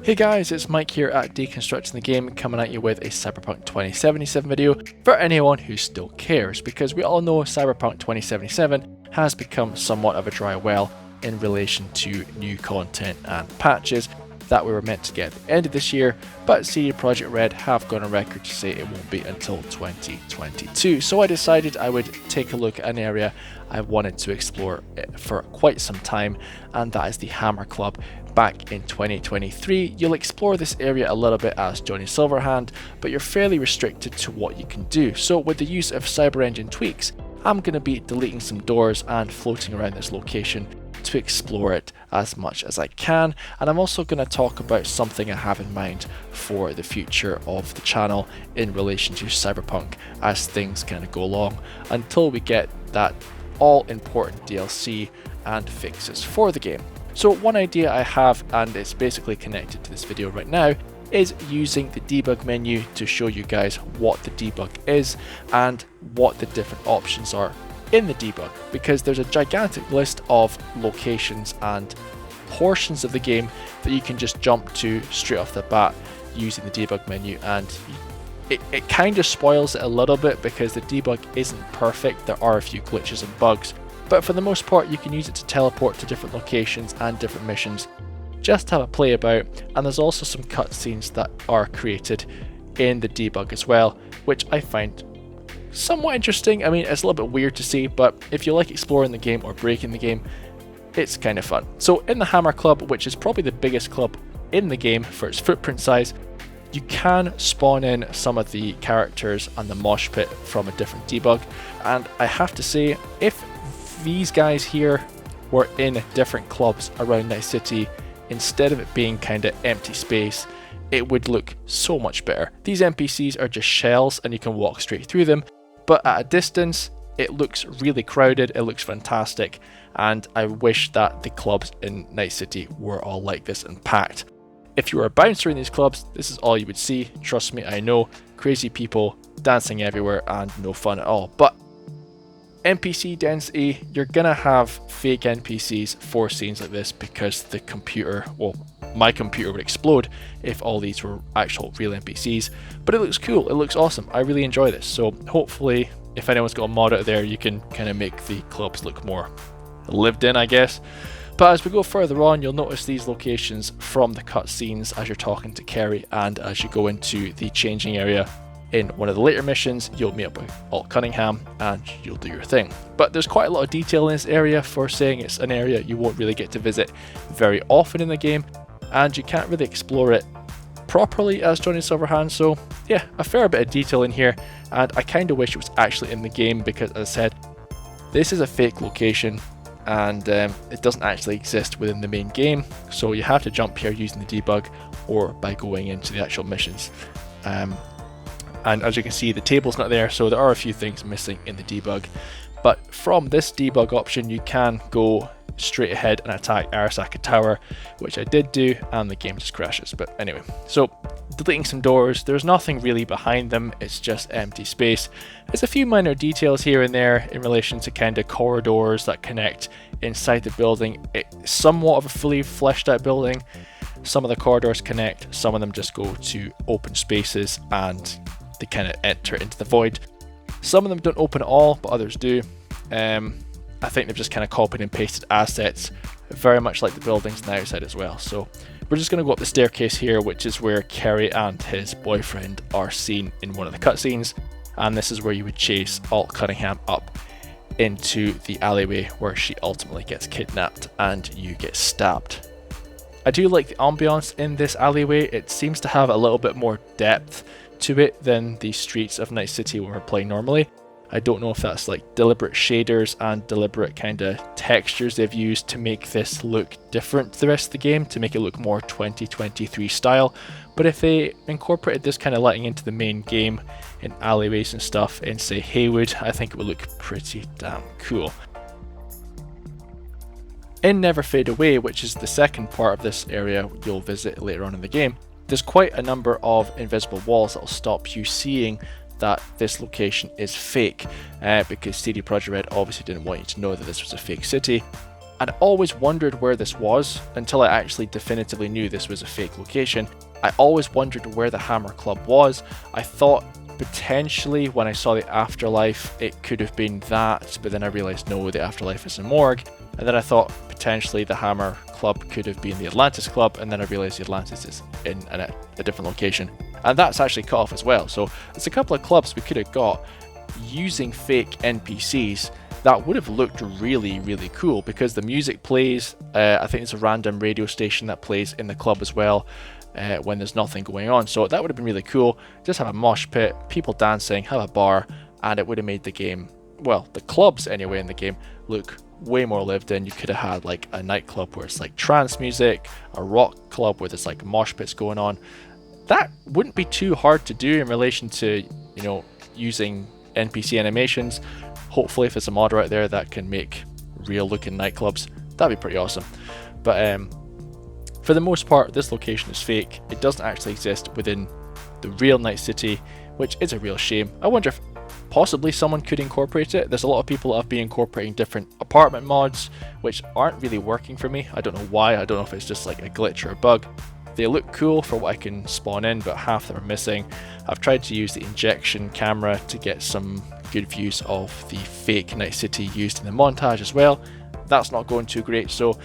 Hey guys, it's Mike here at Deconstructing the Game, coming at you with a Cyberpunk 2077 video for anyone who still cares, because we all know Cyberpunk 2077 has become somewhat of a dry well in relation to new content and patches that we were meant to get at the end of this year, but CD Projekt Red have gone on record to say it won't be until 2022. So I decided I would take a look at an area I wanted to explore for quite some time, and that is the Hammer Club. Back in 2023, you'll explore this area a little bit as Johnny Silverhand, but you're fairly restricted to what you can do. So with the use of Cyber Engine tweaks, I'm going to be deleting some doors and floating around this location to explore it as much as I can. And I'm also going to talk about something I have in mind for the future of the channel in relation to Cyberpunk as things kind of go along until we get that all important DLC and fixes for the game. So one idea I have, and it's basically connected to this video right now, is using the debug menu to show you guys what the debug is and what the different options are in the debug, because there's a gigantic list of locations and portions of the game that you can just jump to straight off the bat using the debug menu, and it kind of spoils it a little bit because the debug isn't perfect. There are a few glitches and bugs, but for the most part you can use it to teleport to different locations and different missions, just have a play about. And there's also some cutscenes that are created in the debug as well, which I find somewhat interesting. I mean, it's a little bit weird to see, but if you like exploring the game or breaking the game, it's kind of fun. So in the Hammer Club, which is probably the biggest club in the game for its footprint size, you can spawn in some of the characters and the mosh pit from a different debug. And I have to say, if these guys here were in different clubs around Night City, instead of it being kind of empty space, it would look so much better. These NPCs are just shells and you can walk straight through them, but at a distance it looks really crowded, it looks fantastic, and I wish that the clubs in Night City were all like this and packed. If you were a bouncer in these clubs, this is all you would see. Trust me, I know, crazy people dancing everywhere and no fun at all. But NPC density, you're gonna have fake NPCs for scenes like this because the computer, well, my computer would explode if all these were actual real NPCs. But it looks cool, it looks awesome, I really enjoy this. So hopefully, if anyone's got a mod out there, you can kind of make the clubs look more lived in, I guess. But as we go further on, you'll notice these locations from the cutscenes as you're talking to Kerry, and as you go into the changing area in one of the later missions, you'll meet up with Alt Cunningham and you'll do your thing. But there's quite a lot of detail in this area for saying it's an area you won't really get to visit very often in the game, and you can't really explore it properly as Johnny Silverhand. So yeah, a fair bit of detail in here, and I kind of wish it was actually in the game because, as I said, this is a fake location and it doesn't actually exist within the main game. So you have to jump here using the debug or by going into the actual missions. And as you can see, the table's not there, so there are a few things missing in the debug. But from this debug option, you can go straight ahead and attack Arasaka Tower, which I did do, and the game just crashes. But anyway, so deleting some doors, there's nothing really behind them, it's just empty space. There's a few minor details here and there in relation to kind of corridors that connect inside the building. It's somewhat of a fully fleshed out building. Some of the corridors connect, some of them just go to open spaces and they kind of enter into the void. Some of them don't open at all, but others do. I think they've just kind of copied and pasted assets, very much like the buildings on the outside as well. So we're just going to go up the staircase here, which is where Kerry and his boyfriend are seen in one of the cutscenes. And this is where you would chase Alt Cunningham up into the alleyway where she ultimately gets kidnapped and you get stabbed. I do like the ambiance in this alleyway. It seems to have a little bit more depth to it than the streets of Night City when we're playing normally. I don't know if that's like deliberate shaders and deliberate kind of textures they've used to make this look different to the rest of the game, to make it look more 2023 style. But if they incorporated this kind of lighting into the main game in alleyways and stuff in, say, Haywood, I think it would look pretty damn cool. In Never Fade Away, which is the second part of this area you'll visit later on in the game, there's quite a number of invisible walls that will stop you seeing that this location is fake, because CD Projekt Red obviously didn't want you to know that this was a fake city. I'd always wondered where this was until I actually definitively knew this was a fake location. I always wondered where the Hammer Club was. I thought potentially when I saw the Afterlife it could have been that, but then I realised no, the Afterlife is a morgue. And then I thought potentially the Hammer Club could have been the Atlantis Club, and then I realised the Atlantis is in a different location. And that's actually cut off as well. So there's a couple of clubs we could have got using fake NPCs that would have looked really, really cool, because the music plays. I think there's a random radio station that plays in the club as well when there's nothing going on. So that would have been really cool. Just have a mosh pit, people dancing, have a bar, and it would have made the game, well, the clubs anyway in the game, look way more lived in. You could have had like a nightclub where it's like trance music, a rock club where there's like mosh pits going on. That wouldn't be too hard to do in relation to, you know, using NPC animations. Hopefully if there's a modder out there that can make real looking nightclubs, that'd be pretty awesome. But for the most part, this location is fake. It doesn't actually exist within the real Night City, which is a real shame. I wonder if possibly someone could incorporate it. There's a lot of people that have been incorporating different apartment mods, which aren't really working for me. I don't know why. I don't know if it's just like a glitch or a bug. They look cool for what I can spawn in, but half of them are missing. I've tried to use the injection camera to get some good views of the fake Night City used in the montage as well. That's not going too great, so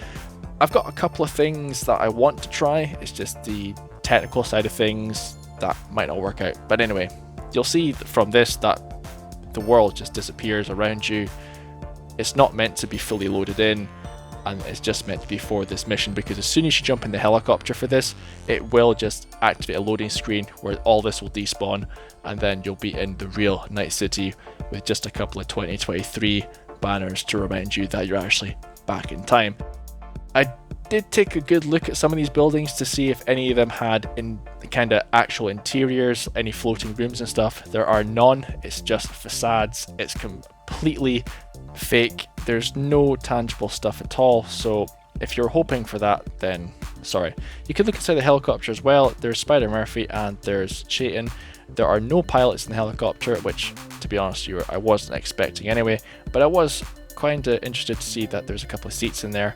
I've got a couple of things that I want to try. It's just the technical side of things that might not work out. But anyway, you'll see from this that the world just disappears around you. It's not meant to be fully loaded in, and it's just meant to be for this mission, because as soon as you jump in the helicopter for this, it will just activate a loading screen where all this will despawn, and then you'll be in the real Night City with just a couple of 2023 banners to remind you that you're actually back in time. I did take a good look at some of these buildings to see if any of them had in kind of actual interiors, any floating rooms and stuff. There are none. It's just facades. It's completely fake. There's no tangible stuff at all. So if you're hoping for that, then sorry. You can look inside the helicopter as well. There's Spider Murphy and there's Chayton. There are no pilots in the helicopter, which, to be honest with you, I wasn't expecting anyway, but I was kind of interested to see that there's a couple of seats in there.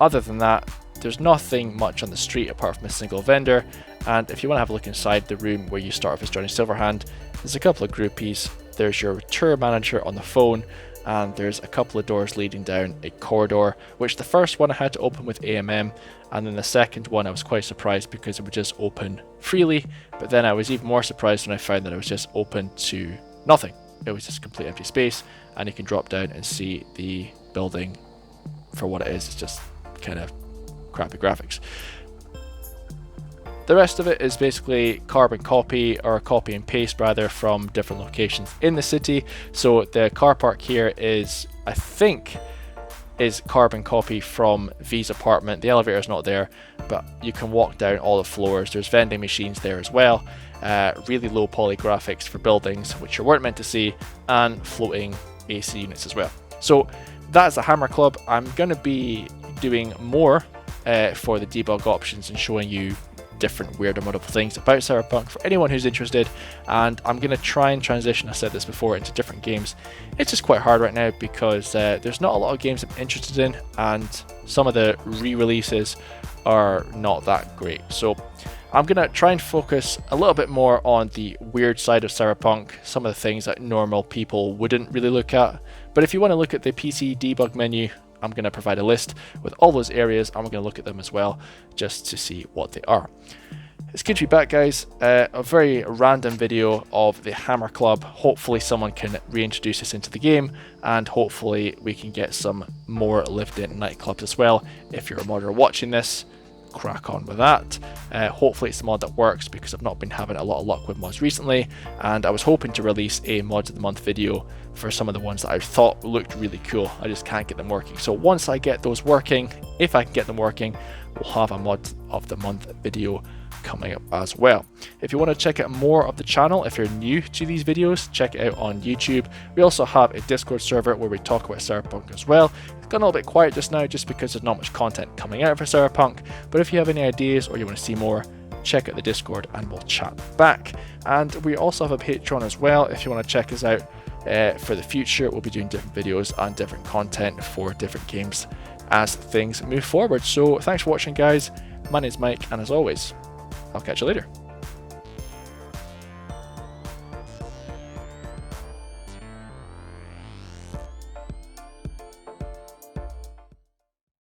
Other than that, there's nothing much on the street apart from a single vendor. And if you want to have a look inside the room where you start off as Johnny Silverhand, there's a couple of groupies. There's your tour manager on the phone, and there's a couple of doors leading down a corridor, which the first one I had to open with AMM, and then the second one I was quite surprised because it would just open freely, but then I was even more surprised when I found that it was just open to nothing. It was just complete empty space, and you can drop down and see the building for what it is. It's just kind of crappy graphics. The rest of it is basically carbon copy, or copy and paste rather, from different locations in the city. So the car park here is, I think, is carbon copy from V's apartment. The elevator is not there, but you can walk down all the floors. There's vending machines there as well. Really low poly graphics for buildings, which you weren't meant to see, and floating AC units as well. So that's the Hammer Club. I'm going to be doing more for the debug options and showing you different weird and wonderful things about Cyberpunk for anyone who's interested, and I'm going to try and transition, I said this before, into different games. It's just quite hard right now because there's not a lot of games I'm interested in, and some of the re-releases are not that great. So I'm going to try and focus a little bit more on the weird side of Cyberpunk, some of the things that normal people wouldn't really look at. But if you want to look at the PC debug menu, I'm going to provide a list with all those areas, and we're going to look at them as well, just to see what they are. It's good to be back, guys. A very random video of the Hammer Club. Hopefully someone can reintroduce us into the game, and hopefully we can get some more lived-in nightclubs as well. If you're a modder watching this, crack on with that. Hopefully it's a mod that works, because I've not been having a lot of luck with mods recently, and I was hoping to release a Mods of the Month video for some of the ones that I thought looked really cool. I just can't get them working. So once I get those working, if I can get them working, we'll have a Mod of the Month video coming up as well. If you want to check out more of the channel, if you're new to these videos, check it out on YouTube. We also have a Discord server where we talk about Cyberpunk as well. It's gone a little bit quiet just now just because there's not much content coming out for Cyberpunk, but if you have any ideas or you want to see more, check out the Discord and we'll chat back. And we also have a Patreon as well if you want to check us out for the future. We'll be doing different videos and different content for different games as things move forward. So thanks for watching, guys. My name's Mike, and as always, I'll catch you later.